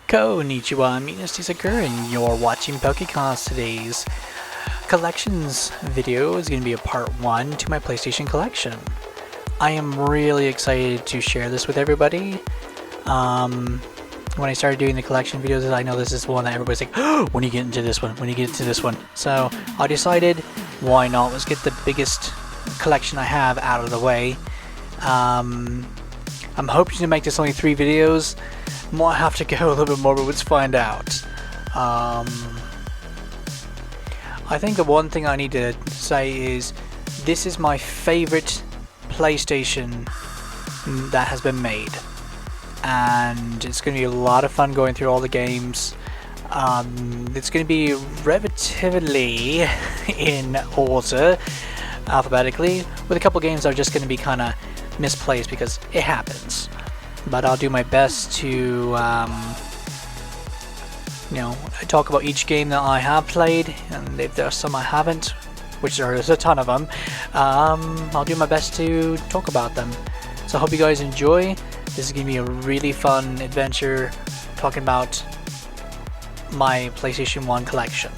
Konnichiwa, Minastisakur, and you're watching Pokecast. Today's collections video is going to be a part 1 to my PlayStation collection. I am really excited to share this with everybody. When I started doing the collection videos, I know this is one that everybody's like, oh, when you get into this one, when you get into this one. So I decided, why not? Let's get the biggest collection I have out of the way. I'm hoping to make this only 3 videos. Might have to go a little bit more, but let's find out. I think the one thing I need to say is this is my favorite PlayStation that has been made, and it's going to be a lot of fun going through all the games. It's going to be relatively in order, alphabetically, with a couple games that are just going to be kind of misplaced because it happens. But I'll do my best to, talk about each game that I have played, and if there are some I haven't, which there is a ton of them, I'll do my best to talk about them. So I hope you guys enjoy. This is going to be a really fun adventure talking about my PlayStation 1 collection.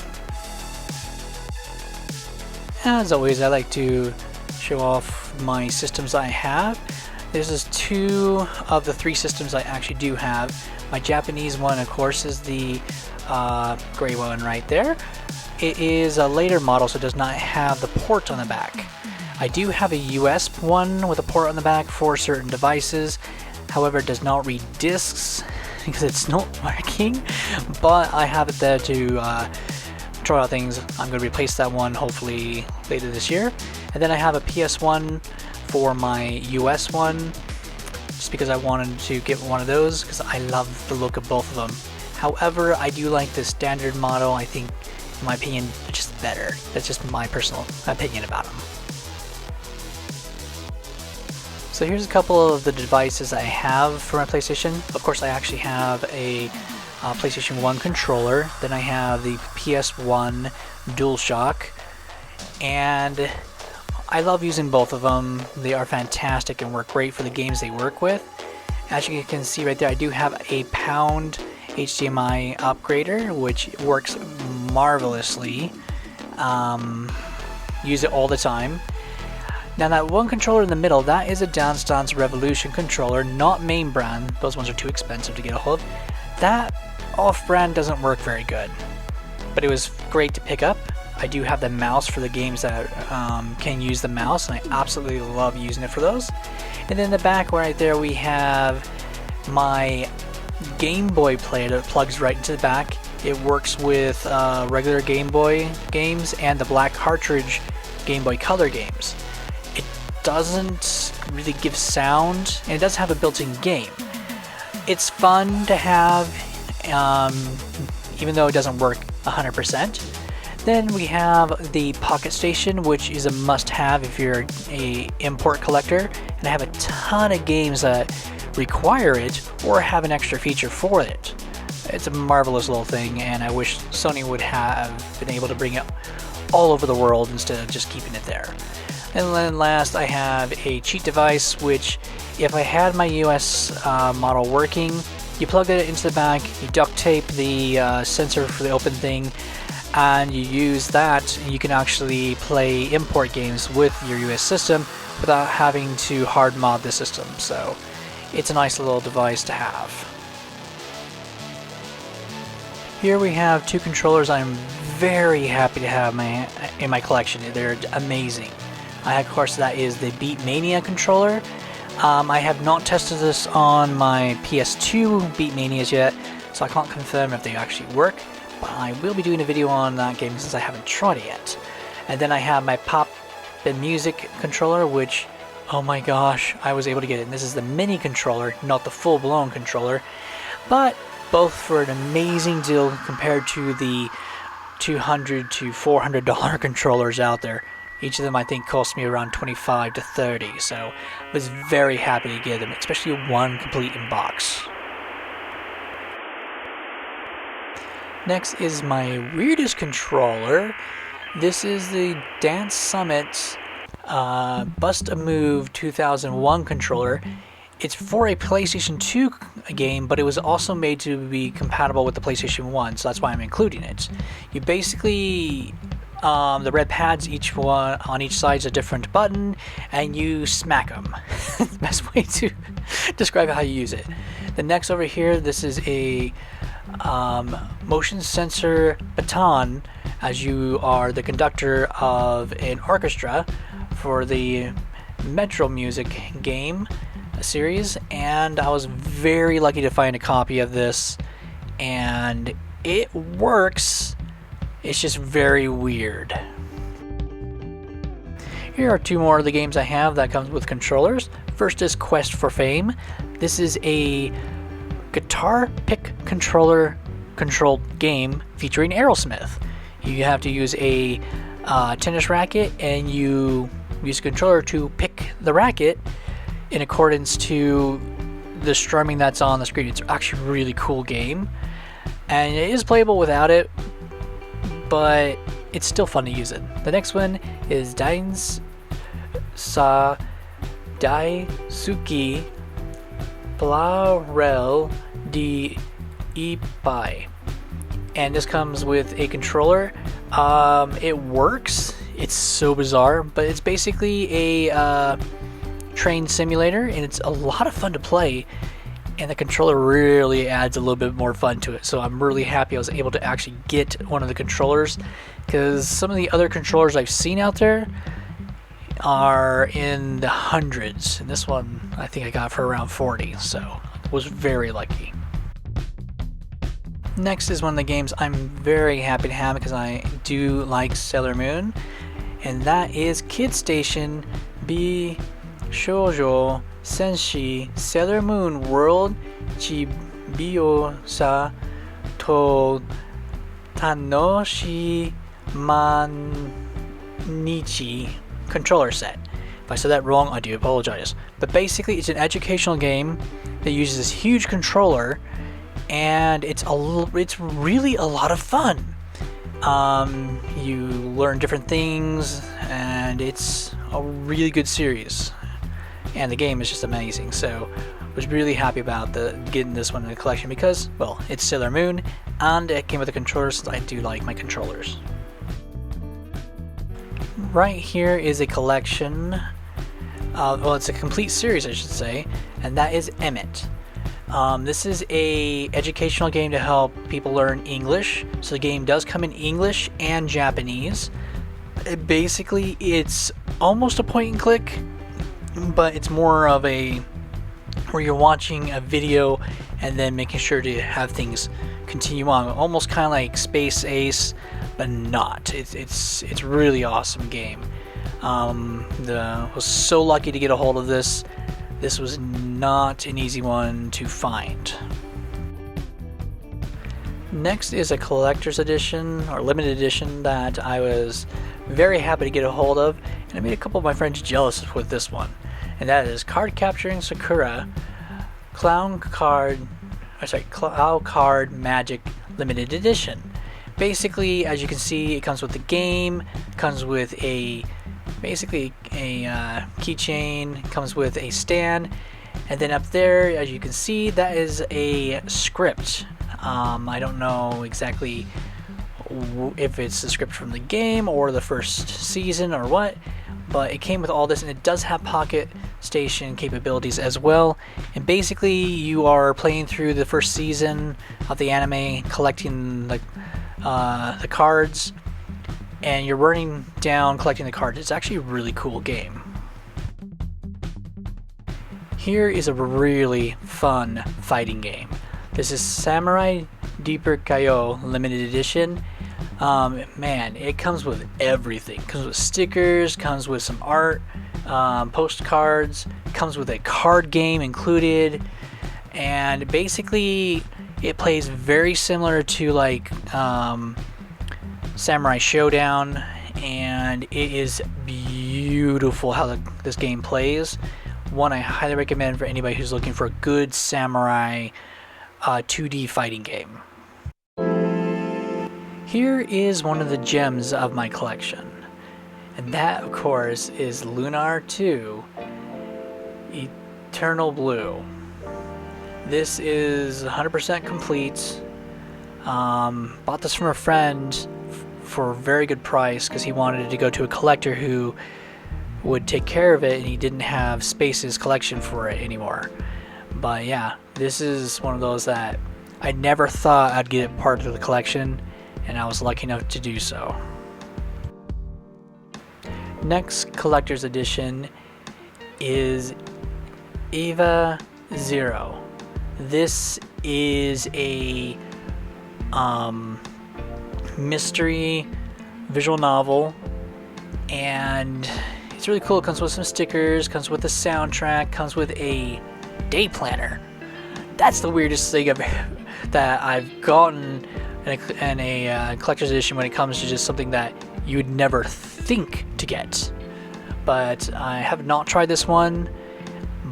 As always, I like to show off my systems I have. This is 2 of the 3 systems I actually do have. My Japanese one, of course, is the gray one right there. It is a later model, so it does not have the port on the back. I do have a US one with a port on the back for certain devices. However, it does not read discs because it's not working. But I have it there to try out things. I'm going to replace that one hopefully later this year. And then I have a PS1 for my US one, just because I wanted to get one of those because I love the look of both of them. However, I do like the standard model. I think, in my opinion, they're just better. That's just my personal opinion about them. So here's a couple of the devices I have for my PlayStation. Of course, I actually have a PlayStation 1 controller. Then I have the PS1 DualShock, and I love using both of them. They are fantastic and work great for the games they work with. As you can see right there, I do have a pound HDMI upgrader, which works marvelously. Use it all the time. Now that one controller in the middle, that is a Dance Dance Revolution controller, not main brand. Those ones are too expensive to get a hold of. That off-brand doesn't work very good, but it was great to pick up. I do have the mouse for the games that can use the mouse, and I absolutely love using it for those. And then in the back right there we have my Game Boy player that plugs right into the back. It works with regular Game Boy games and the black cartridge Game Boy Color games. It doesn't really give sound, and it does have a built-in game. It's fun to have, even though it doesn't work 100%. Then we have the Pocket Station, which is a must-have if you're a import collector, and I have a ton of games that require it or have an extra feature for it. It's a marvelous little thing, and I wish Sony would have been able to bring it all over the world instead of just keeping it there. And then last, I have a cheat device, which if I had my US model working, you plug it into the back, you duct tape the sensor for the open thing, and you use that, and you can actually play import games with your US system without having to hard mod the system. So it's a nice little device to have. Here we have 2 controllers I'm very happy to have in my collection. They're amazing. Of course, that is the Beatmania controller. I have not tested this on my PS2 Beatmanias yet, so I can't confirm if they actually work. But I will be doing a video on that game since I haven't tried it yet. And then I have my Pop and Music controller, which, oh my gosh, I was able to get it. And this is the mini controller, not the full-blown controller. But both for an amazing deal compared to the $200 to $400 controllers out there. Each of them, I think, cost me around $25 to $30. So I was very happy to get them, especially one complete in box. Next is my weirdest controller. This is the Dance Summit Bust a Move 2001 controller. it's for a PlayStation 2 game, but it was also made to be compatible with the PlayStation 1, so that's why I'm including it. You basically, the red pads, each one on each side is a different button, and you smack them. The best way to describe how you use it. The next over here, this is a motion sensor baton, as you are the conductor of an orchestra for the Metro Music game series, and I was very lucky to find a copy of this, and it works. It's just very weird. Here are two more of the games I have that comes with controllers. First is Quest for Fame. This is a guitar pick controller controlled game featuring Aerosmith. You have to use a tennis racket, and you use a controller to pick the racket in accordance to the strumming that's on the screen. It's actually a really cool game, and it is playable without it, but it's still fun to use it. The next one is Daisuki Plarel de Ipai, and this comes with a controller. It works. It's so bizarre, but it's basically a train simulator, and it's a lot of fun to play, and the controller really adds a little bit more fun to it. So I'm really happy I was able to actually get one of the controllers, because some of the other controllers I've seen out there are in the hundreds, and this one I think I got for around 40, so I was very lucky. Next is one of the games I'm very happy to have because I do like Sailor Moon, and that is Kid Station B Shoujo Senshi Sailor Moon World Chibiyosa to Tanoshi Manichi controller set. If I said that wrong, I do apologize. But basically, it's an educational game that uses this huge controller, and it's really a lot of fun. You learn different things, and it's a really good series. And the game is just amazing. So I was really happy about getting this one in the collection because, well, it's Sailor Moon, and it came with a controller since I do like my controllers. Right here is a collection, well, it's a complete series, I should say, and that is Emmett. This is a educational game to help people learn English. So the game does come in English and Japanese. Basically, it's almost a point and click, but it's more of a where you're watching a video and then making sure to have things continue on, almost kind of like Space Ace, but not. It's really awesome game. Was so lucky to get a hold of this. This was not an easy one to find. Next is a collector's edition or limited edition that I was very happy to get a hold of, and I made a couple of my friends jealous with this one. And that is Card Capturing Sakura Clown Card Magic Limited Edition. Basically, as you can see, it comes with the game, comes with basically a keychain, comes with a stand, and then up there, as you can see, that is a script. I don't know exactly if it's the script from the game or the first season or what, but it came with all this, and it does have Pocket Station capabilities as well. And basically, you are playing through the first season of the anime, collecting the cards, and you're running down collecting the cards. It's actually a really cool game. Here is a really fun fighting game. This is Samurai Deeper Kaio Limited Edition. Man, it comes with everything. It comes with stickers, comes with some art, postcards, comes with a card game included, and basically it plays very similar to like Samurai Showdown, and it is beautiful how this game plays. One I highly recommend for anybody who's looking for a good samurai 2D fighting game. Here is one of the gems of my collection, and that of course is Lunar 2 Eternal Blue. This is 100% complete. Bought this from a friend for a very good price because he wanted to go to a collector who would take care of it, and he didn't have Space's collection for it anymore. But yeah, this is one of those that I never thought I'd get it part of the collection, and I was lucky enough to do so. Next collector's edition is Eva Zero. This is a mystery visual novel, and it's really cool. It comes with some stickers, comes with a soundtrack, comes with a day planner. That's the weirdest thing that I've gotten in a collector's edition when it comes to just something that you would never think to get. But I have not tried this one,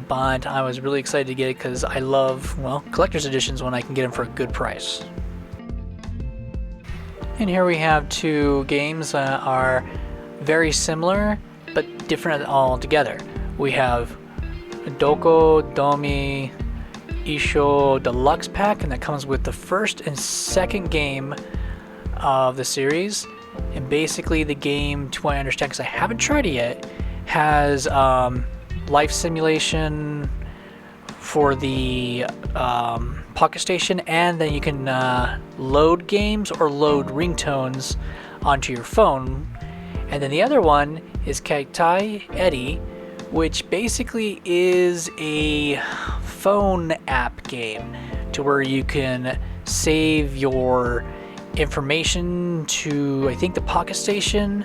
but I was really excited to get it because I love, well, collector's editions when I can get them for a good price. And here we have two games that are very similar but different altogether. We have Doko Domi Isho Deluxe Pack, and that comes with the first and second game of the series. And basically the game, to what I understand, because I haven't tried it yet, has life simulation for the Pocket Station, and then you can load games or load ringtones onto your phone. And then the other one is Kaitai Eddie, which basically is a phone app game to where you can save your information to, I think, the Pocket Station,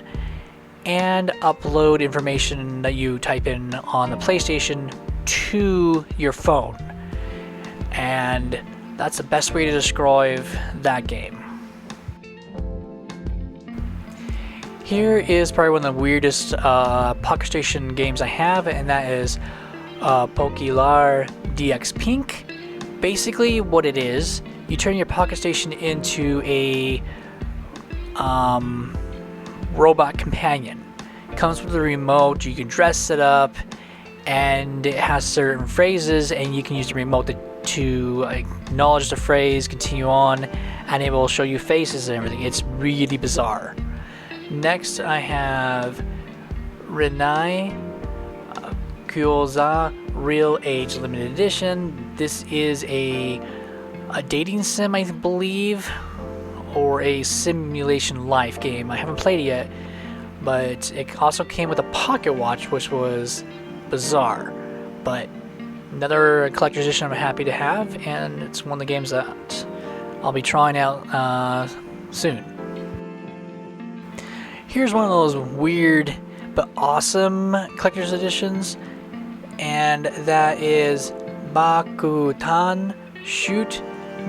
and upload information that you type in on the PlayStation to your phone. And that's the best way to describe that game. Here is probably one of the weirdest Pocket Station games I have, and that is Pokelar DX Pink. Basically what it is, you turn your Pocket Station into a robot companion. It comes with a remote, you can dress it up, and it has certain phrases, and you can use the remote to acknowledge the phrase, continue on, and it will show you faces and everything. It's really bizarre. Next I have Renai Kyoza Real Age Limited Edition. This is a dating sim, I believe, or a simulation life game. I haven't played it yet, but it also came with a pocket watch, which was bizarre. But another collector's edition I'm happy to have, and it's one of the games that I'll be trying out soon. Here's one of those weird but awesome collector's editions, and that is Bakutan Shoot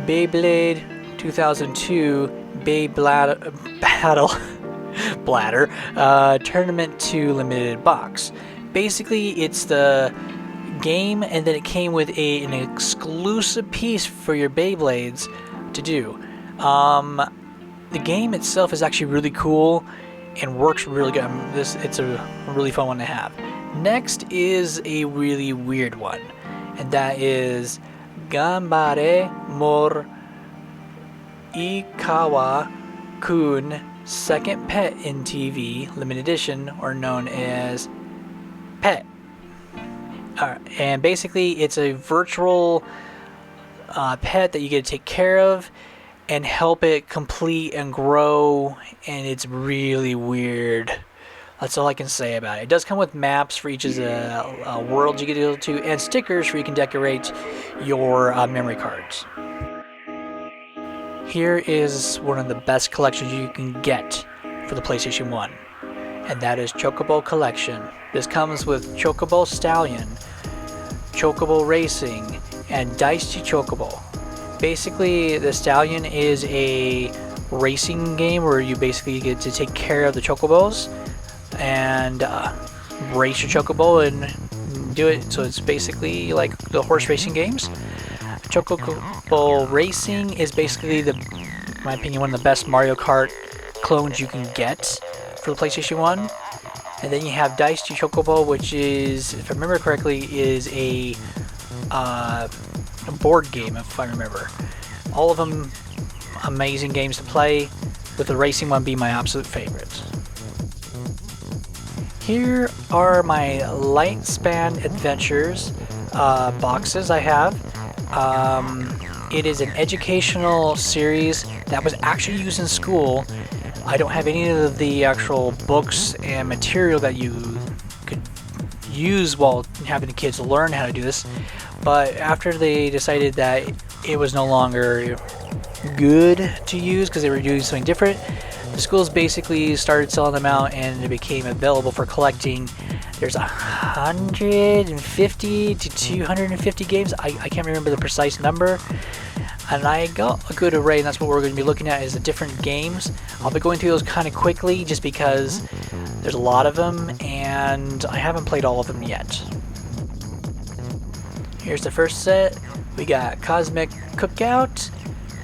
Beyblade 2002 Beyblade Battle Bladder Tournament 2 Limited Box. Basically, it's the game, and then it came with an exclusive piece for your Beyblades to do. The game itself is actually really cool and works really good. It's a really fun one to have. Next is a really weird one, and that is Gambare Mor Ikawa Kun Second Pet in TV Limited Edition, or known as Pet. And basically it's a virtual pet that you get to take care of and help it complete and grow, and it's really weird. That's all I can say about it. It does come with maps for each of the worlds you get to go to, and stickers where you can decorate your memory cards. Here is one of the best collections you can get for the PlayStation 1, and that is Chocobo Collection. This comes with Chocobo Stallion, Chocobo Racing, and Dicey Chocobo. Basically, the Stallion is a racing game where you basically get to take care of the Chocobos and race your Chocobo and do it. So it's basically like the horse racing games. Chocobo Racing is basically, in my opinion, one of the best Mario Kart clones you can get for the PlayStation 1. And then you have Dicey Chocobo, which is, if I remember correctly, is a board game, if I remember. All of them amazing games to play, with the racing one being my absolute favorite. Here are my Lightspan Adventures boxes I have. It is an educational series that was actually used in school. I don't have any of the actual books and material that you could use while having the kids learn how to do this, but after they decided that it was no longer good to use because they were doing something different, the schools basically started selling them out and it became available for collecting. There's 150 to 250 games. I can't remember the precise number. And I got a good array, and that's what we're going to be looking at, is the different games. I'll be going through those kind of quickly just because there's a lot of them and I haven't played all of them yet. Here's the first set. We got Cosmic Cookout.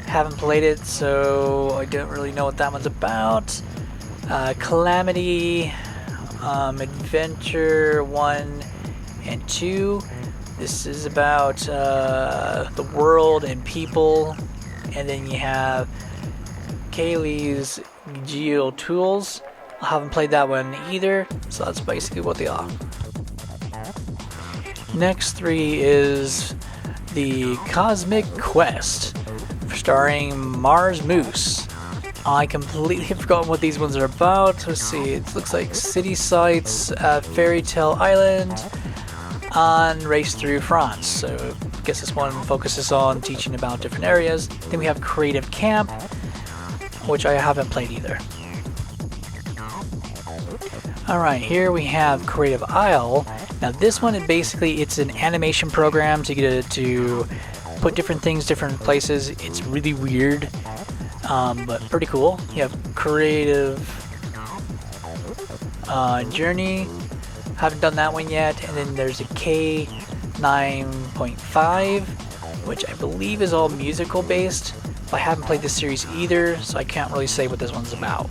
Haven't played it, so I don't really know what that one's about. Calamity Adventure 1 and 2. This is about the world and people. And then you have Kaylee's Geo Tools. I haven't played that one either, so that's basically what they are. Next three is the Cosmic Quest, starring Mars Moose. I completely have forgotten what these ones are about. Let's see, it looks like city sites, Fairy Tale Island, and Race Through France. So I guess this one focuses on teaching about different areas. Then we have Creative Camp, which I haven't played either. Alright, here we have Creative Isle. Now this one is basically, it's an animation program to get it to put different things different places. It's really weird, but pretty cool. You have Creative Journey. Haven't done that one yet. And then there's a K9.5, which I believe is all musical based. I haven't played this series either, so I can't really say what this one's about.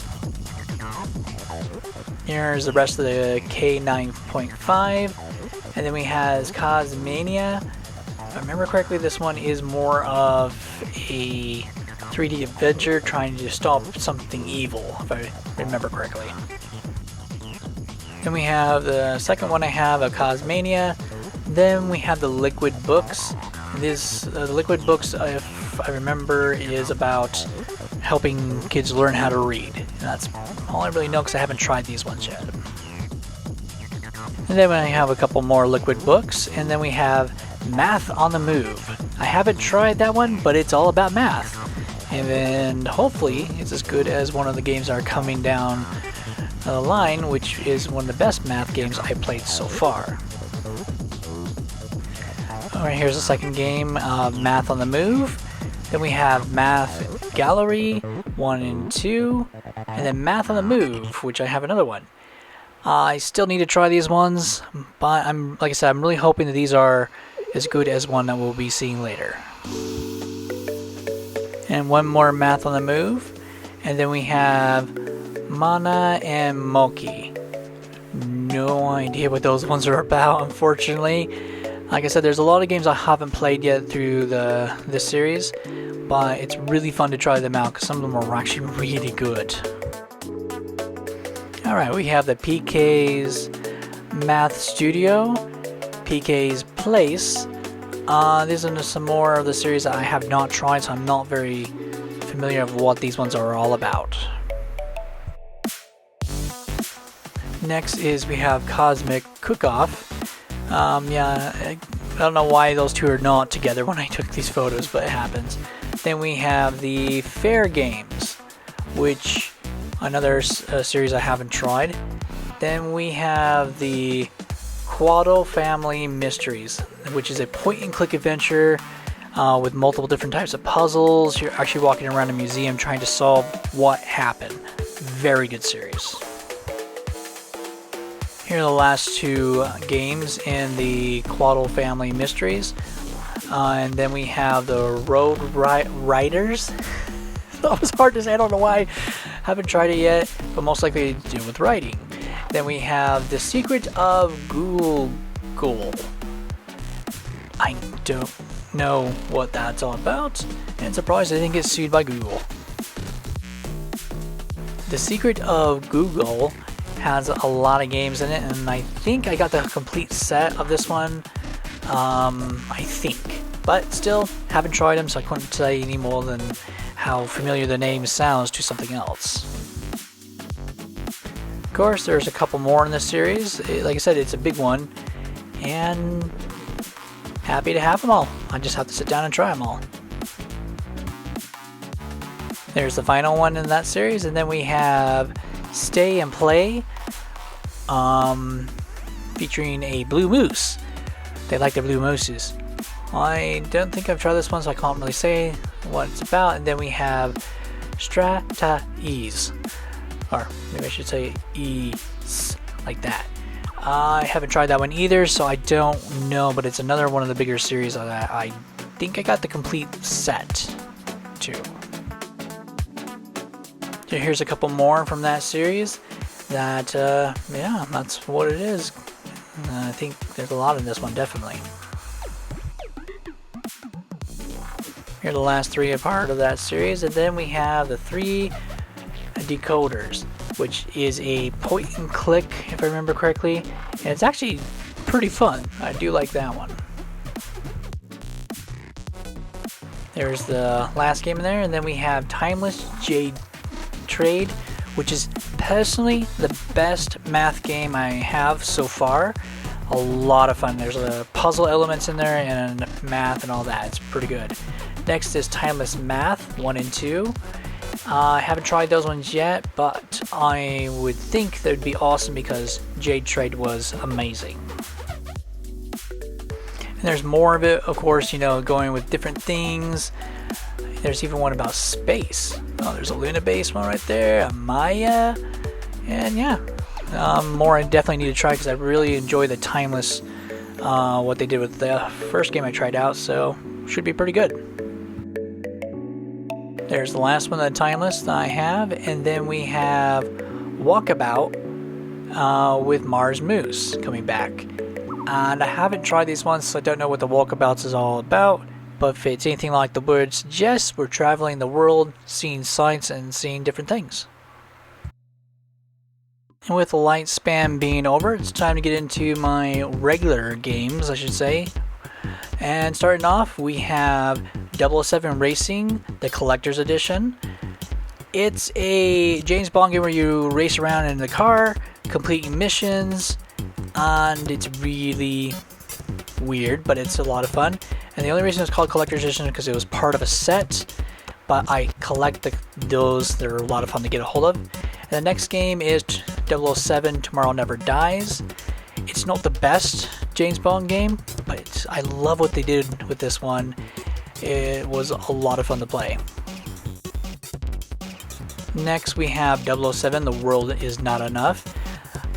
Here's the rest of the K9.5, and then we have Cosmania. If I remember correctly, this one is more of a 3D adventure trying to stop something evil, if I remember correctly. Then we have the second one I have, a Cosmania. Then we have the Liquid Books. This the Liquid Books, if I remember, is about helping kids learn how to read. And that's all I really know because I haven't tried these ones yet. And then we have a couple more Liquid Books, and then we have Math on the Move. I haven't tried that one, but it's all about math. And then hopefully it's as good as one of the games that are coming down the line, which is one of the best math games I've played so far. Alright, here's the second game, Math on the Move. Then we have Math Gallery 1 and 2, and then Math on the Move, which I have another one. I still need to try these ones, but like I said, I'm really hoping that these are as good as one that we'll be seeing later. And one more Math on the Move, and then we have Mana and Moki. No idea what those ones are about, unfortunately. Like I said, there's a lot of games I haven't played yet through this series, but it's really fun to try them out because some of them are actually really good. Alright, we have the PK's Math Studio, PK's Place. These are some more of the series that I have not tried, so I'm not very familiar with what these ones are all about. Next is we have Cosmic Cook-Off. Yeah, I don't know why those two are not together when I took these photos, but it happens. Then we have the Fair Games, which another series I haven't tried. Then we have the Quaddle Family Mysteries, which is a point-and-click adventure with multiple different types of puzzles. You're actually walking around a museum trying to solve what happened. Very good series. Here are the last two games in the Quaddle Family Mysteries. And then we have the Road Riders. That was hard to say, I don't know why. Haven't tried it yet, but most likely to do with writing. Then we have The Secret of Ghoul. I don't know what that's all about, and surprised I didn't get sued by Google. The Secret of Google has a lot of games in it, and I think I got the complete set of this one. I think. But still, haven't tried them, so I couldn't say any more than how familiar the name sounds to something else. Of course, there's a couple more in this series. Like I said, it's a big one, and happy to have them all. I just have to sit down and try them all. There's the final one in that series, and then we have Stay and Play, featuring a blue moose. They like the blue mooses. I don't think I've tried this one, so I can't really say what it's about. And then we have Strata-Ease, or maybe I should say Ease, like that. I haven't tried that one either, so I don't know, but it's another one of the bigger series that I think I got the complete set too. So here's a couple more from that series that, yeah, that's what it is. I think there's a lot in this one, definitely. Here are the last three part of that series, and then we have the 3 decoders, which is a point and click, if I remember correctly, and it's actually pretty fun. I do like that one. There's the last game in there, and then we have Timeless Jade Trade, which is personally the best math game I have so far. A lot of fun. There's puzzle elements in there and math and all that. It's pretty good. Next is Timeless Math 1 and 2. I haven't tried those ones yet, but I would think that would be awesome because Jade Trade was amazing. And there's more of it, of course, you know, going with different things. There's even one about space. Oh, there's a Luna base one right there, a Maya, and yeah, more I definitely need to try because I really enjoy the Timeless, what they did with the first game I tried out, so should be pretty good. There's the last one, the Timeless, that I have, and then we have Walkabout with Mars Moose coming back. And I haven't tried these ones, so I don't know what the Walkabouts is all about. But if it's anything like the word suggests, we're traveling the world, seeing sights and seeing different things. And with the light span being over, it's time to get into my regular games, I should say. And starting off, we have 007 Racing, the Collector's Edition. It's a James Bond game where you race around in the car, completing missions, and it's really weird, but it's a lot of fun. And the only reason it's called Collector's Edition is because it was part of a set, but I collect those. They're a lot of fun to get a hold of. And the next game is 007 Tomorrow Never Dies. It's not the best James Bond game, but I love what they did with this one. It was a lot of fun to play. Next we have 007 The World Is Not Enough.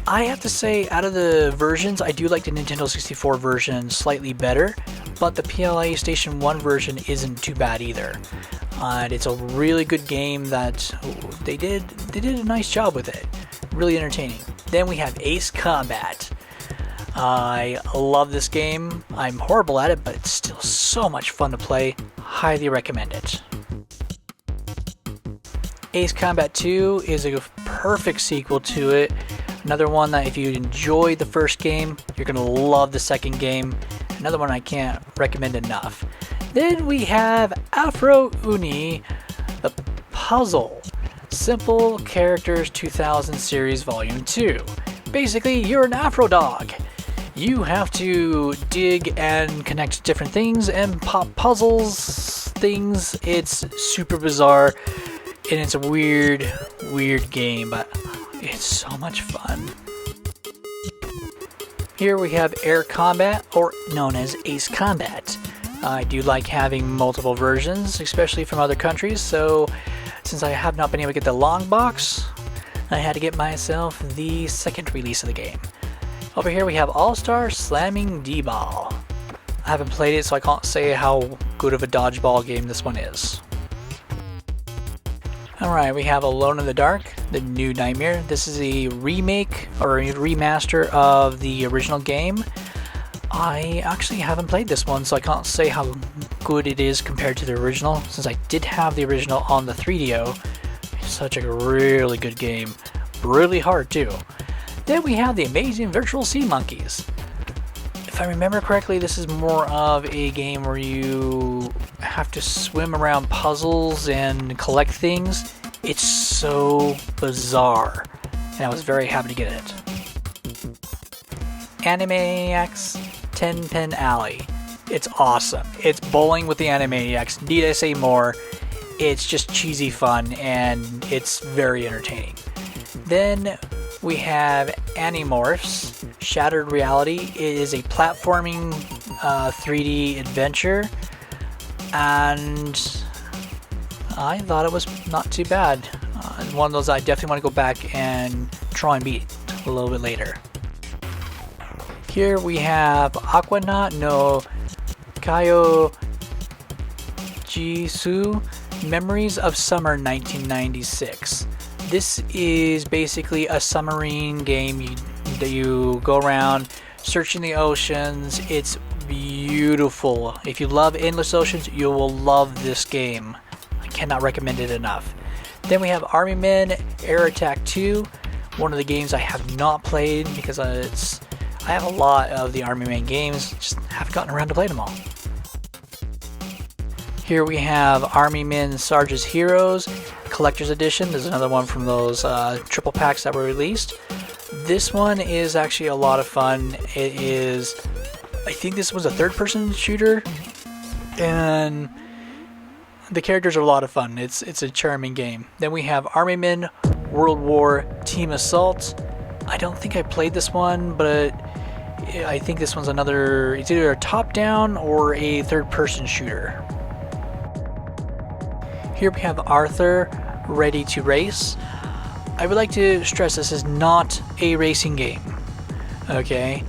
I have to say, out of the versions, I do like the Nintendo 64 version slightly better, but the PlayStation 1 version isn't too bad either. And it's a really good game that they did a nice job with it. Really entertaining. Then we have Ace Combat. I love this game. I'm horrible at it, but it's still so much fun to play. Highly recommend it. Ace Combat 2 is a perfect sequel to it. Another one that if you enjoyed the first game, you're going to love the second game. Another one I can't recommend enough. Then we have Afro Uni, the Puzzle. Simple Characters 2000 Series Volume 2. Basically, you're an Afro dog. You have to dig and connect different things and pop puzzles, things. It's super bizarre, and it's a weird game, but it's so much fun. Here we have Air Combat, or known as Ace Combat. I do like having multiple versions, especially from other countries, so since I have not been able to get the long box, I had to get myself the second release of the game. Over here we have All-Star Slamming D-Ball. I haven't played it, so I can't say how good of a dodgeball game this one is. Alright, we have Alone in the Dark, The New Nightmare. This is a remake or a remaster of the original game. I actually haven't played this one, so I can't say how good it is compared to the original, since I did have the original on the 3DO. Such a really good game. Really hard too. Then we have the Amazing Virtual Sea Monkeys. If I remember correctly, this is more of a game where you have to swim around puzzles and collect things. It's so bizarre, and I was very happy to get it. Animaniacs 10 Pin Alley. It's awesome. It's bowling with the Animaniacs. Need I say more? It's just cheesy fun, and it's very entertaining. Then we have Animorphs Shattered Reality. It is a platforming 3D adventure, and I thought it was not too bad. One of those I definitely want to go back and try and beat a little bit later. Here we have Aquanaut no Kaio Jisu Memories of Summer 1996. This is basically a submarine game that you go around searching the oceans. It's beautiful. If you love Endless Oceans, you will love this game. I cannot recommend it enough. Then we have Army Men Air Attack 2, one of the games I have not played because I have a lot of the Army Men games, just haven't gotten around to play them all. Here we have Army Men Sarge's Heroes Collector's Edition. There's another one from those triple packs that were released. This one is actually a lot of fun. It is, I think this was a third-person shooter, and the characters are a lot of fun. It's a charming game. Then we have Army Men World War Team Assault. I don't think I played this one, but I think this one's another, it's either a top-down or a third-person shooter. Here we have Arthur Ready to Race. I would like to stress this is not a racing game. Okay?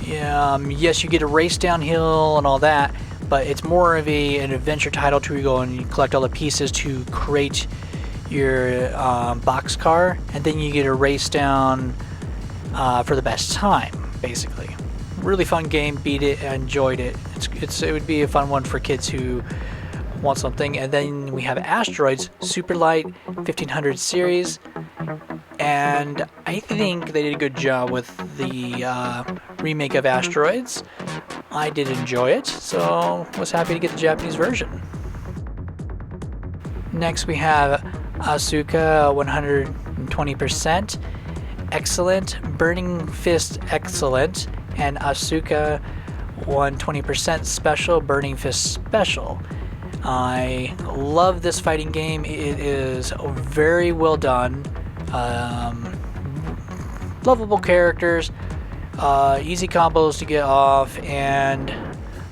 Yes, you get to race downhill and all that, but it's more of an adventure title to go and you collect all the pieces to create your box car, and then you get to race down for the best time, basically. Really fun game. Beat it. I enjoyed it. It would be a fun one for kids who want something. And then we have Asteroids Super Light 1500 series, and I think they did a good job with the remake of Asteroids. I did enjoy it, so was happy to get the Japanese version. Next we have Asuka 120% Excellent, Burning Fist Excellent, and Asuka 120% Special, Burning Fist Special. I love this fighting game. It is very well done. Lovable characters, easy combos to get off, and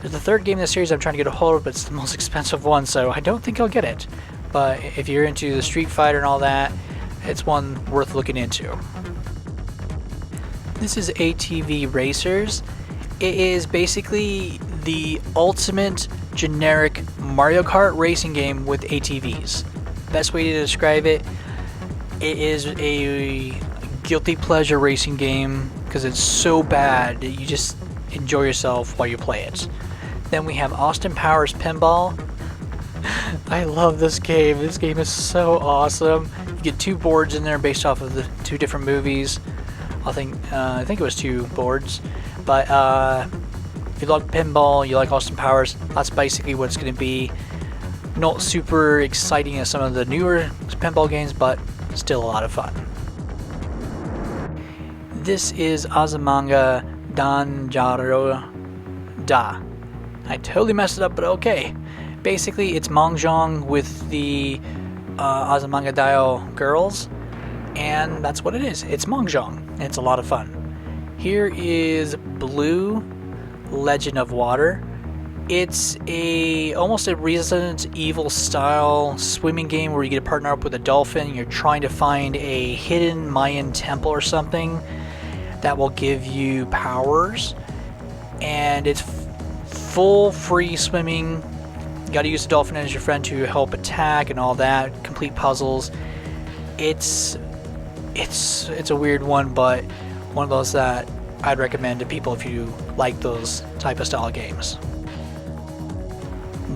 there's the third game in the series I'm trying to get a hold of, but it's the most expensive one, so I don't think I'll get it. But if you're into the Street Fighter and all that, it's one worth looking into. This is ATV Racers. It is basically the ultimate generic Mario Kart racing game with ATVs. Best way to describe it, it is a guilty pleasure racing game because it's so bad that you just enjoy yourself while you play it. Then we have Austin Powers Pinball. I love this game. This game is so awesome. You get two boards in there based off of the two different movies. I think it was two boards. But if you like pinball, you like Austin Powers, that's basically what it's going to be. Not super exciting as some of the newer pinball games, but still a lot of fun. This is Azumanga Danjaro Da. I totally messed it up, but okay. Basically, it's Mahjong with the Azumanga Daioh girls, and that's what it is. It's Mahjong, and it's a lot of fun. Here is Blue Legend of Water. It's almost a Resident Evil style swimming game where you get to partner up with a dolphin and you're trying to find a hidden Mayan temple or something that will give you powers, and it's full free swimming. You got to use the dolphin as your friend to help attack and all that, complete puzzles. It's a weird one, but one of those that I'd recommend to people if you like those type of style games.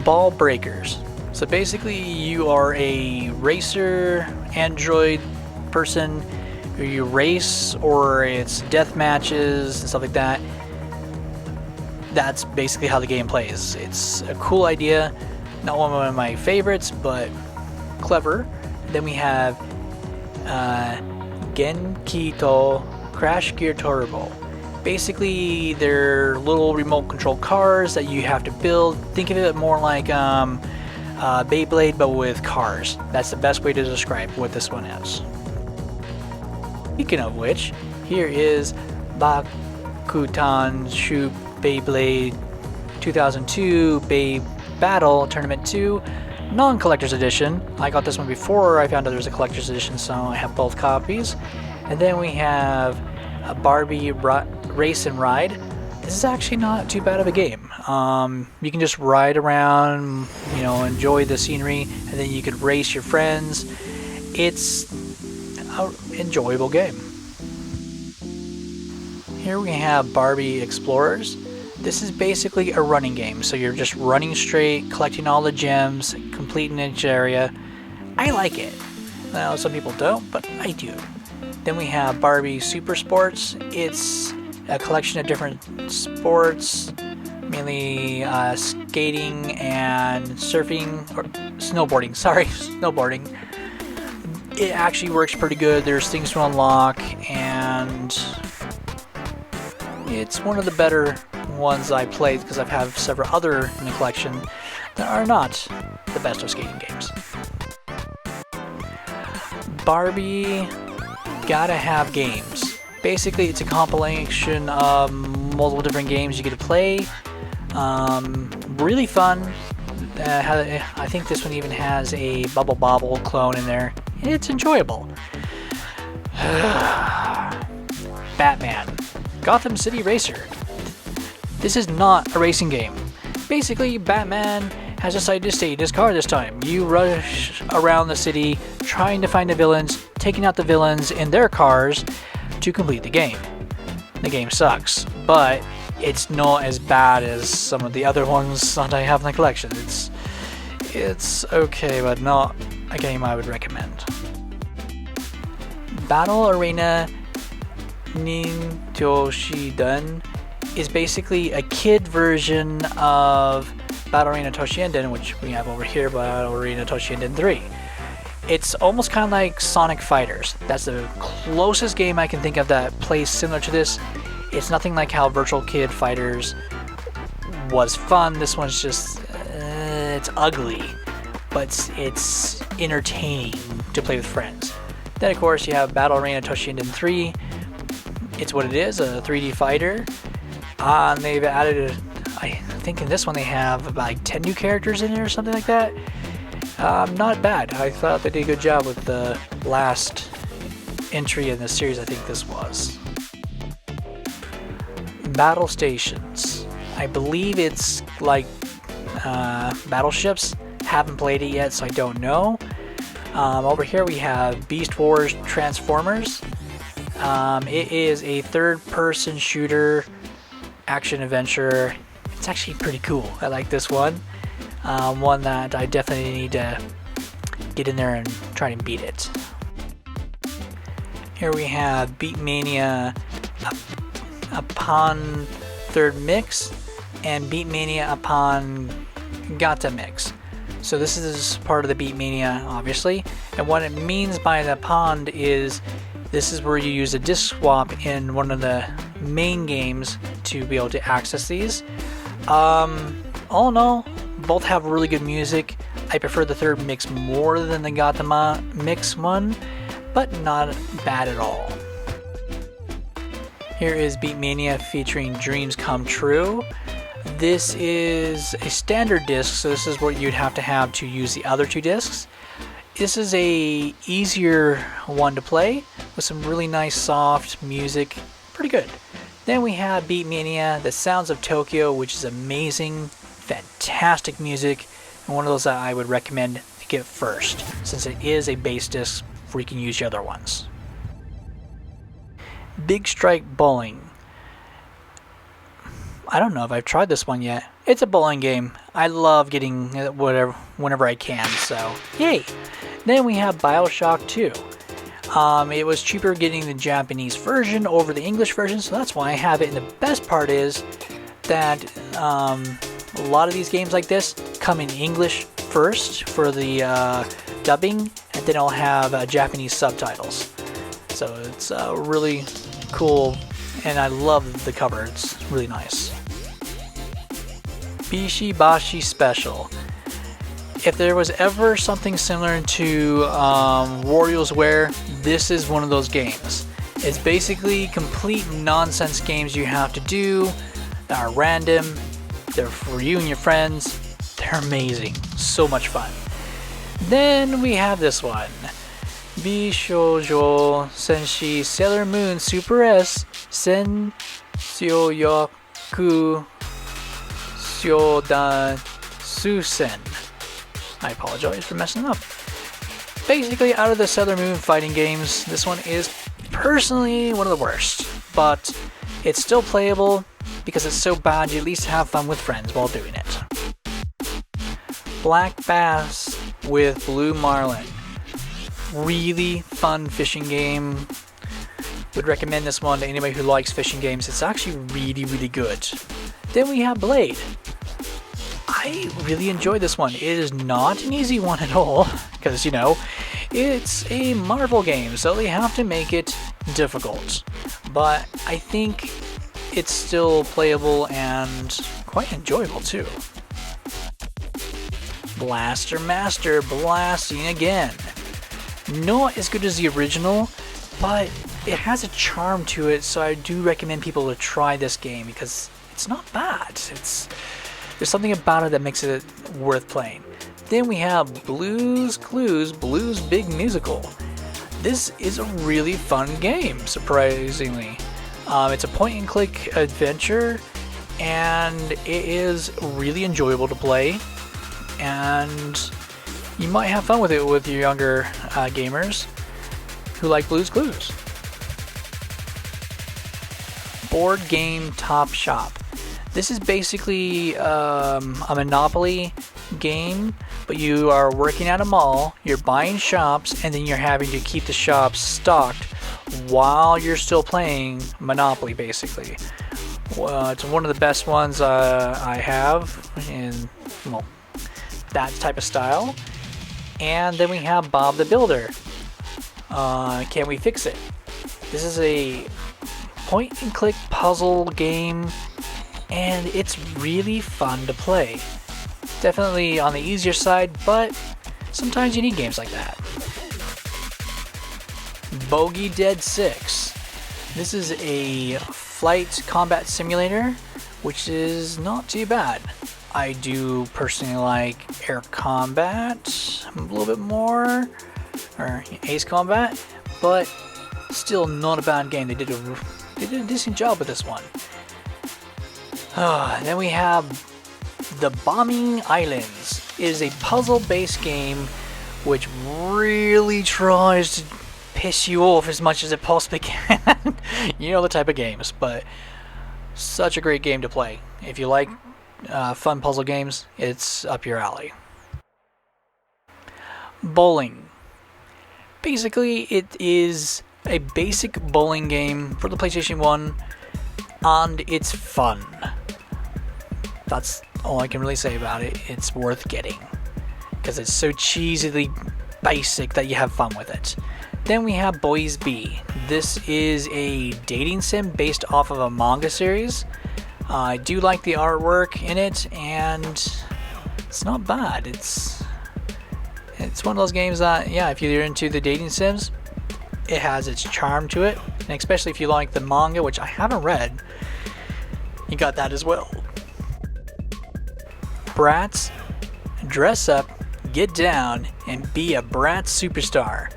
Ball Breakers. So basically you are a racer, android person, who you race, or it's death matches and stuff like that. That's basically how the game plays. It's a cool idea, not one of my favorites, but clever. Then we have Genkito Crash Gear Turbo. Basically, they're little remote control cars that you have to build. Think of it more like Beyblade, but with cars. That's the best way to describe what this one is. Speaking of which, here is Bakutan Shu Beyblade 2002 Bay Battle Tournament 2 non-collector's edition. I got this one before I found out there was a collector's edition, so I have both copies. And then we have a Barbie Race and Ride. This is actually not too bad of a game. You can just ride around, enjoy the scenery, and then you could race your friends. It's an enjoyable game. Here we have Barbie Explorers. This is basically a running game, so you're just running straight, collecting all the gems, completing each area. I like it. Now, some people don't, but I do. Then we have Barbie Super Sports. It's a collection of different sports, mainly skating and surfing, or snowboarding, snowboarding. It actually works pretty good. There's things to unlock, and it's one of the better ones I played because I've had several other in the collection that are not the best of skating games. Barbie Gotta Have Games. Basically, it's a compilation of multiple different games you get to play. Really fun. I think this one even has a Bubble Bobble clone in there. It's enjoyable. Batman Gotham City Racer. This is not a racing game. Basically, Batman has decided to stay in his car this time. You rush around the city trying to find the villains, taking out the villains in their cars to complete the game. The game sucks, but it's not as bad as some of the other ones that I have in the collection. It's okay, but not a game I would recommend. Battle Arena Nintoshiden is basically a kid version of Battle Arena Toshinden, which we have over here, Battle Arena Toshinden 3. It's almost kind of like Sonic Fighters. That's the closest game I can think of that plays similar to this. It's nothing like how Virtual Kid Fighters was fun. This one's just, it's ugly, but it's entertaining to play with friends. Then of course you have Battle Arena Toshinden 3. It's what it is, a 3D fighter. And they've added, I think in this one they have about like 10 new characters in there or something like that. Not bad. I thought they did a good job with the last entry in the series. I think this was. Battle Stations. I believe it's like battleships. Haven't played it yet, so I don't know. Over here we have Beast Wars Transformers. It is a third-person shooter action adventure. It's actually pretty cool. I like this one. One that I definitely need to get in there and try and beat it. Here we have Beatmania upon third mix and Beatmania upon Gata mix. So this is part of the Beatmania, obviously, and what it means by the pond is this is where you use a disc swap in one of the main games to be able to access these. All in all, both have really good music. I prefer the third mix more than the Gatama mix one, but not bad at all. Here is Beatmania featuring Dreams Come True. This is a standard disc, so this is what you'd have to use the other two discs. This is a easier one to play with some really nice soft music, pretty good. Then we have Beatmania, The Sounds of Tokyo, which is amazing, fantastic music, and one of those that I would recommend to get first, since it is a base disc where you can use the other ones. Big Strike Bowling. I don't know if I've tried this one yet. It's a bowling game. I love getting whatever whenever I can, so yay! Then we have BioShock 2. It was cheaper getting the Japanese version over the English version, so that's why I have it. And the best part is that a lot of these games like this come in English first for the dubbing, and then I'll have Japanese subtitles. So it's really cool, and I love the cover. It's really nice. Bishi Bashi Special. If there was ever something similar to WarioWare, this is one of those games. It's basically complete nonsense games you have to do that are random. They're for you and your friends. They're amazing. So much fun. Then we have this one. Bishoujo Senshi Sailor Moon Super S Sen Syoyaku Syodan Susen. I apologize for messing up. Basically, out of the Sailor Moon fighting games, this one is personally one of the worst, but it's still playable because it's so bad you at least have fun with friends while doing it. Black Bass with Blue Marlin. Really fun fishing game. Would recommend this one to anybody who likes fishing games. It's actually really good. Then we have Blade. I really enjoyed this one. It is not an easy one at all, because, you know, it's a Marvel game, so they have to make it difficult. But I think it's still playable and quite enjoyable too. Blaster Master blasting again. Not as good as the original, but it has a charm to it, so I do recommend people to try this game because it's not bad. There's something about it that makes it worth playing. Then we have Blue's Clues, Blue's Big Musical. This is a really fun game, surprisingly. It's a point-and-click adventure, and it is really enjoyable to play. And you might have fun with it with your younger gamers who like Blue's Clues. Board Game Top Shop. This is basically a Monopoly game, but you are working at a mall, you're buying shops, and then you're having to keep the shops stocked while you're still playing Monopoly, basically. It's one of the best ones I have in, well, that type of style. And then we have Bob the Builder. Can we fix it? This is a point and click puzzle game, and it's really fun to play. Definitely on the easier side, but sometimes you need games like that. Bogey Dead 6. This is a flight combat simulator, which is not too bad. I do personally like Air Combat a little bit more, or Ace Combat, but still not a bad game. They did a decent job with this one. Then we have The Bombing Islands. It is a puzzle-based game which really tries to piss you off as much as it possibly can. You know the type of games, but such a great game to play. If you like fun puzzle games, it's up your alley. Bowling. Basically, it is a basic bowling game for the PlayStation 1, and it's fun. That's all I can really say about it. It's worth getting because it's so cheesily basic that you have fun with it. Then we have Boys B. This is a dating sim based off of a manga series. I do like the artwork in it, and it's not bad. It's one of those games that, yeah, if you're into the dating sims, it has its charm to it, and especially if you like the manga, which I haven't read, you got that as well. Brats, dress up, get down, and be a Bratz superstar.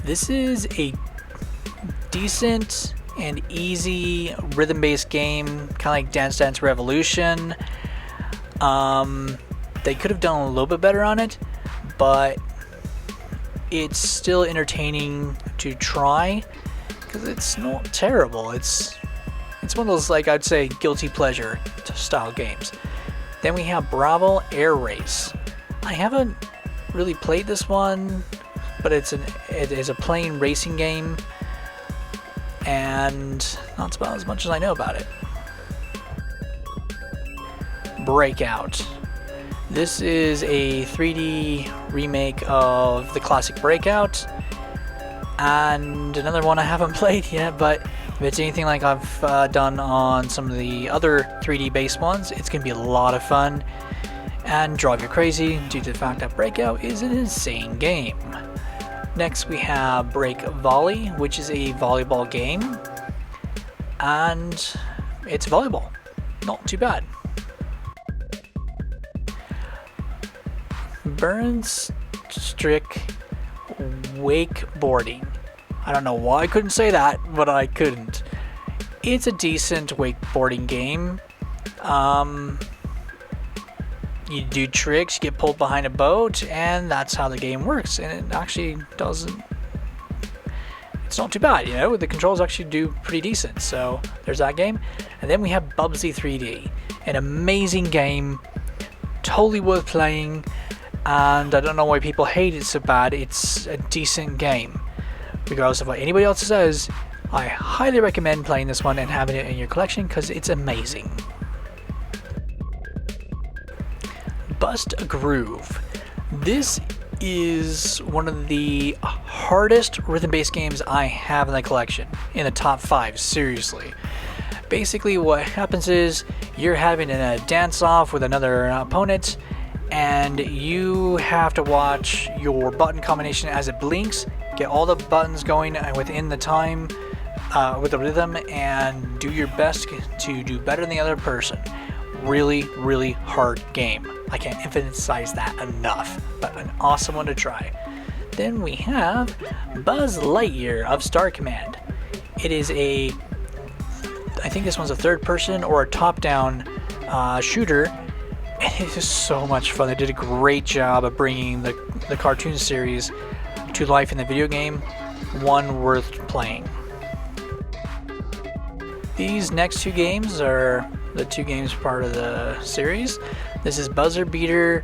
This is a decent and easy rhythm-based game, kind of like Dance Dance Revolution. They could have done a little bit better on it, but it's still entertaining to try because it's not terrible. It's It's one of those, like, I'd say guilty pleasure style games. Then we have Bravo Air Race. I haven't really played this one, but it is a plain racing game, and that's about as much as I know about it. Breakout. This is a 3D remake of the classic Breakout, and another one I haven't played yet, but if it's anything like I've done on some of the other 3D based ones, it's going to be a lot of fun and drive you crazy due to the fact that Breakout is an insane game. Next we have Break Volley, which is a volleyball game, and it's volleyball. Not too bad. Burns Strick Wakeboarding. I don't know why I couldn't say that, but I couldn't. It's a decent wakeboarding game. You do tricks, you get pulled behind a boat, and that's how the game works. And it actually doesn't... It's not too bad, you know? The controls actually do pretty decent. So there's that game. And then we have Bubsy 3D. An amazing game. Totally worth playing. And I don't know why people hate it so bad. It's a decent game. Regardless of what anybody else says, I highly recommend playing this one and having it in your collection because it's amazing. Bust a Groove. This is one of the hardest rhythm-based games I have in the collection. In the top 5, seriously. Basically what happens is you're having a dance-off with another opponent, and you have to watch your button combination as it blinks, get all the buttons going within the time with the rhythm, and do your best to do better than the other person. Really, really hard game. I can't emphasize that enough, but an awesome one to try. Then we have Buzz Lightyear of Star Command. It is I think this one's a third person or a top-down shooter, and it is so much fun. They did a great job of bringing the cartoon series to life in the video game. One worth playing. These next two games are the two games part of the series. This is Buzzer Beater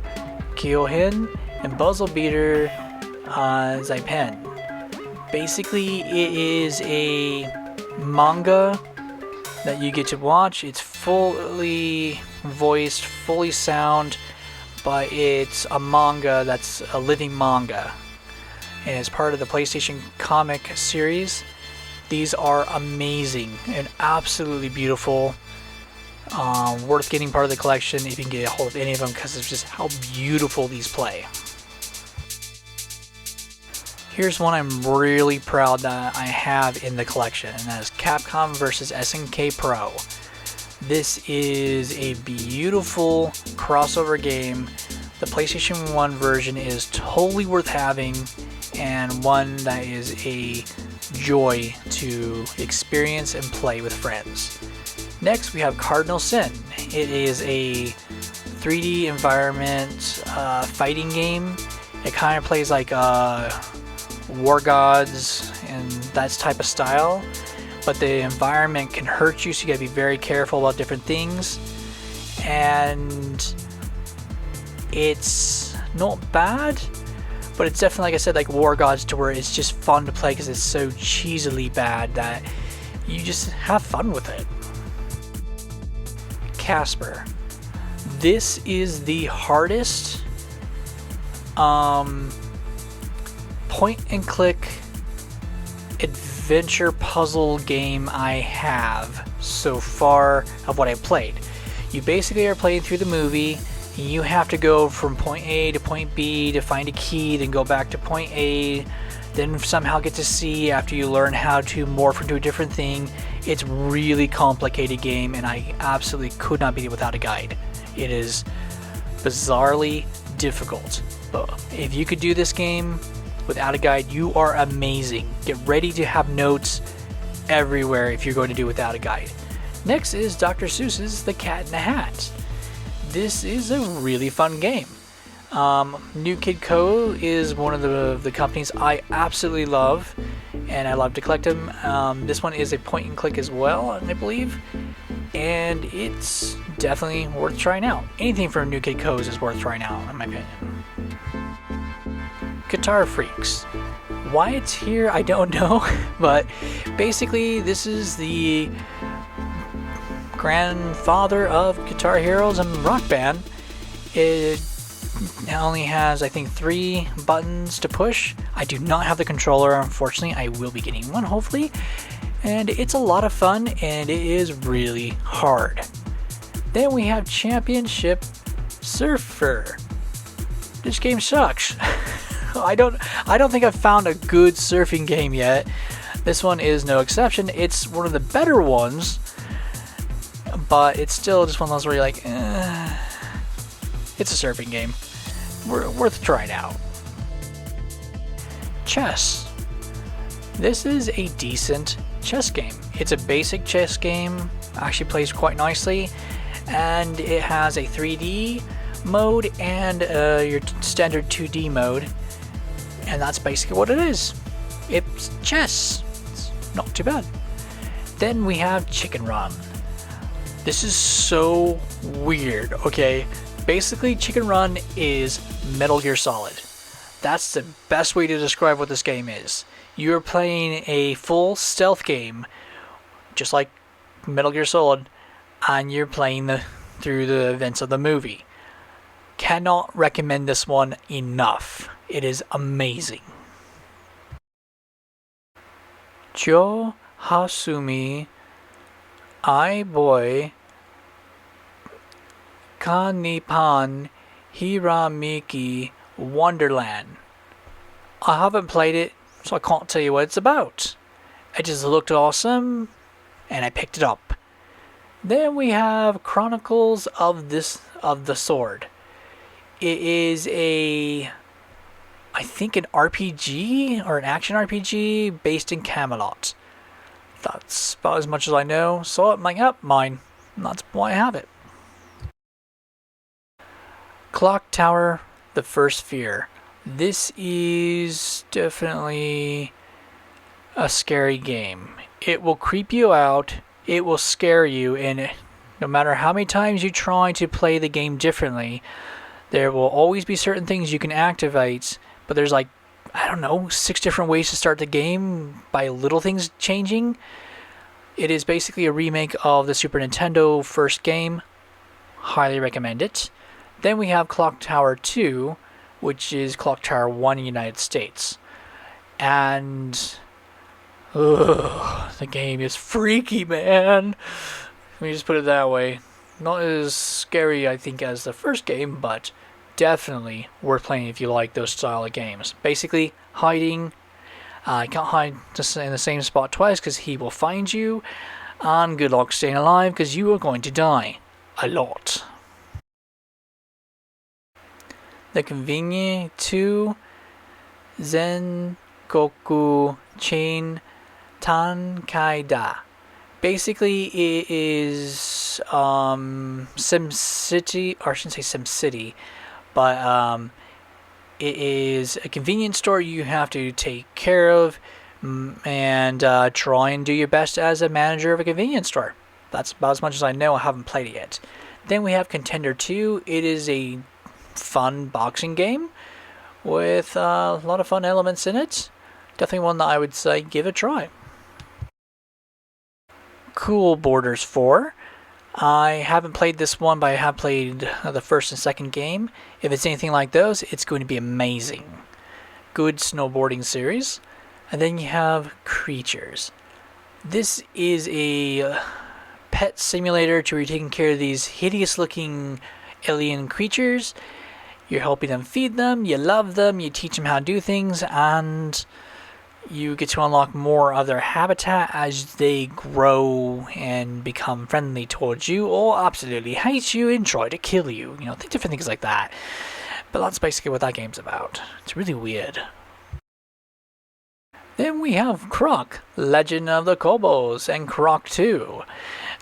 Kyohin and Puzzle Beater Zaipen. Basically, it is a manga that you get to watch. It's fully voiced, fully sound, but it's a manga that's a living manga. And it's part of the PlayStation comic series. These are amazing and absolutely beautiful. Worth getting part of the collection if you can get a hold of any of them, because it's just how beautiful these play. Here's one I'm really proud that I have in the collection, and that is Capcom vs. SNK Pro. This is a beautiful crossover game. The PlayStation 1 version is totally worth having, and one that is a joy to experience and play with friends. Next, we have Cardinal Sin. It is a 3D environment fighting game. It kind of plays like War Gods and that type of style, but the environment can hurt you, so you gotta be very careful about different things. And it's not bad, but it's definitely, like I said, like War Gods, to where it's just fun to play because it's so cheesily bad that you just have fun with it. Casper. This is the hardest point and click adventure puzzle game I have so far of what I've played. You basically are playing through the movie, and you have to go from point A to point B to find a key, then go back to point A, then somehow get to C after you learn how to morph into a different thing. It's really complicated game, and I absolutely could not beat it without a guide. It is bizarrely difficult, but if you could do this game without a guide, you are amazing. Get ready to have notes everywhere if you're going to do without a guide. Next is Dr. Seuss's The Cat in the Hat. This is a really fun game. New Kid Co. is one of the companies I absolutely love, and I love to collect them. This one is a point and click as well, I believe, and it's definitely worth trying out. Anything from New Kid Co's is worth trying out, in my opinion. Guitar Freaks. Why it's here, I don't know, but basically this is the grandfather of Guitar Heroes and Rock Band. It only has, I think, 3 buttons to push. I do not have the controller, unfortunately. I will be getting one, hopefully. And it's a lot of fun, and it is really hard. Then we have Championship Surfer. This game sucks. I don't think I've found a good surfing game yet. This one is no exception. It's one of the better ones, but it's still just one of those where you're like, it's a surfing game. Worth trying out. Chess. This is a decent chess game. It's a basic chess game, actually plays quite nicely, and it has a 3D mode and your standard 2D mode, and that's basically what it is. It's chess. It's not too bad. Then we have Chicken Run. This is so weird, okay? Basically, Chicken Run is Metal Gear Solid. That's the best way to describe what this game is. You're playing a full stealth game, just like Metal Gear Solid, and you're playing through the events of the movie. Cannot recommend this one enough. It is amazing. Jo Hasumi Ai Boy Kanipan Hiramiki Wonderland. I haven't played it, so I can't tell you what it's about. It just looked awesome, and I picked it up. Then we have Chronicles of the Sword. It is I think an RPG or an action RPG based in Camelot. That's about as much as I know. So I'm like, mine. And that's why I have it. Clock Tower, The First Fear. This is definitely a scary game. It will creep you out, it will scare you, and no matter how many times you try to play the game differently, there will always be certain things you can activate, but there's 6 different ways to start the game by little things changing. It is basically a remake of the Super Nintendo first game. Highly recommend it. Then we have Clock Tower 2, which is Clock Tower 1 in the United States. And the game is freaky, man. Let me just put it that way. Not as scary, I think, as the first game, but definitely worth playing if you like those style of games. Basically, hiding. You can't hide just in the same spot twice because he will find you. And good luck staying alive because you are going to die a lot. The Convenient 2 Zengoku Chain Tankaida. Basically, it is SimCity, or I shouldn't say SimCity, but it is a convenience store you have to take care of and try and do your best as a manager of a convenience store. That's about as much as I know. I haven't played it yet. Then we have Contender 2. It is a fun boxing game with a lot of fun elements in it. Definitely one that I would say give a try. Cool Borders 4. I haven't played this one, but I have played the first and second game. If it's anything like those, it's going to be amazing. Good snowboarding series. And then you have Creatures. This is a pet simulator to where you're taking care of these hideous looking alien creatures. You're helping them feed them, you love them, you teach them how to do things, and you get to unlock more of their habitat as they grow and become friendly towards you, or absolutely hate you and try to kill you. Different things like that. But that's basically what that game's about. It's really weird. Then we have Croc, Legend of the Kobos, and Croc 2.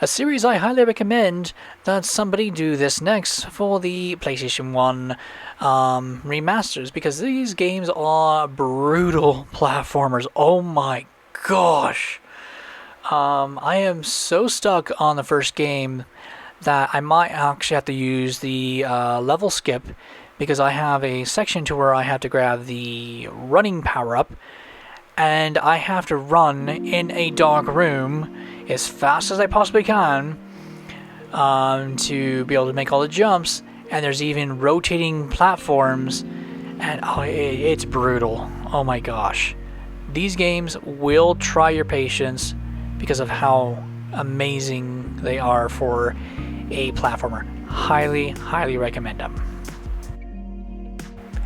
A series I highly recommend that somebody do this next for the PlayStation 1 remasters, because these games are brutal platformers. Oh my gosh. I am so stuck on the first game that I might actually have to use the level skip, because I have a section to where I have to grab the running power-up, and I have to run in a dark room as fast as I possibly can to be able to make all the jumps. And there's even rotating platforms, and it's brutal. Oh my gosh. These games will try your patience because of how amazing they are for a platformer. Highly, highly recommend them.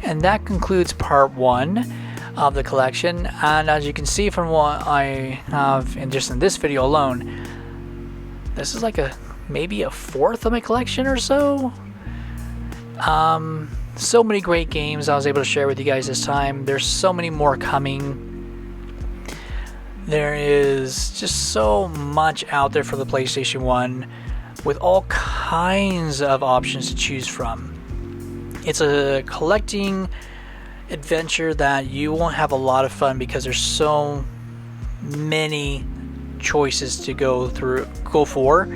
And that concludes part 1 of the collection. And as you can see from what I have in just in this video alone, this is like maybe a fourth of my collection or so. So many great games I was able to share with you guys this time. There's so many more coming. There is just so much out there for the PlayStation 1 with all kinds of options to choose from. It's a collecting adventure that you won't have a lot of fun because there's so many choices to go for,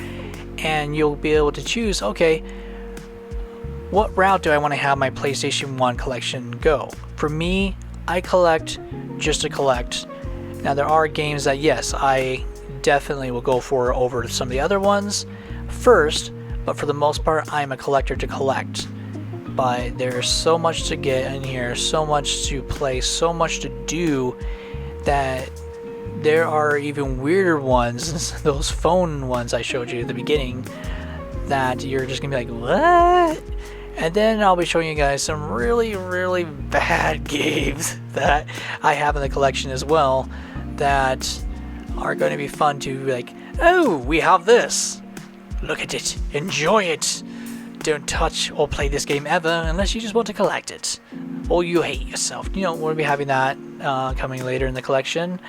and you'll be able to choose, okay, what route do I want to have my PlayStation 1 collection go? For me, I collect just to collect. Now there are games that, yes, I definitely will go for over some of the other ones first, but for the most part, I'm a collector to collect. But there's so much to get in here, so much to play, so much to do, that there are even weirder ones, those phone ones I showed you at the beginning, that you're just gonna be like, what? And then I'll be showing you guys some really, really bad games that I have in the collection as well, that are going to be fun to be like, oh, we have this. Look at it. Enjoy it. Don't touch or play this game ever unless you just want to collect it. Or you hate yourself. You know, we'll be having that coming later in the collection.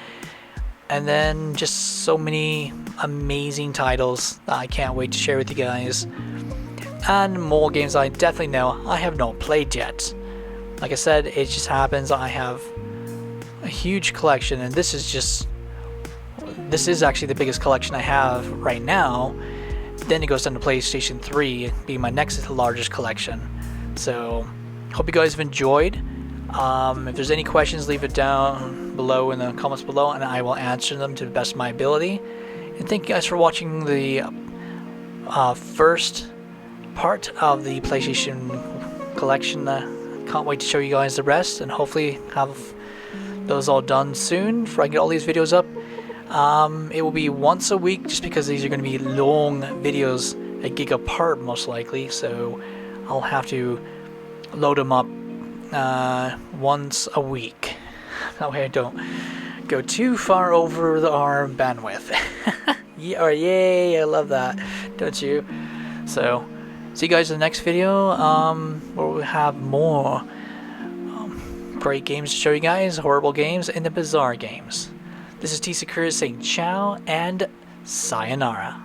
And then just so many amazing titles that I can't wait to share with you guys. And more games I definitely know I have not played yet. Like I said, it just happens I have a huge collection, and this is actually the biggest collection I have right now. Then it goes down to PlayStation 3 being my next largest collection. So hope you guys have enjoyed. If there's any questions, leave it down below in the comments below, and I will answer them to the best of my ability. And thank you guys for watching the first part of the PlayStation collection. Can't wait to show you guys the rest, and hopefully have those all done soon before I get all these videos up. It will be once a week, just because these are going to be long videos, a gig apart most likely, so I'll have to load them up once a week. That way I don't go too far over our bandwidth. Yay, I love that, don't you? So see you guys in the next video, where we'll have more great games to show you guys, horrible games, and the bizarre games. This is T Sakura saying ciao and sayonara.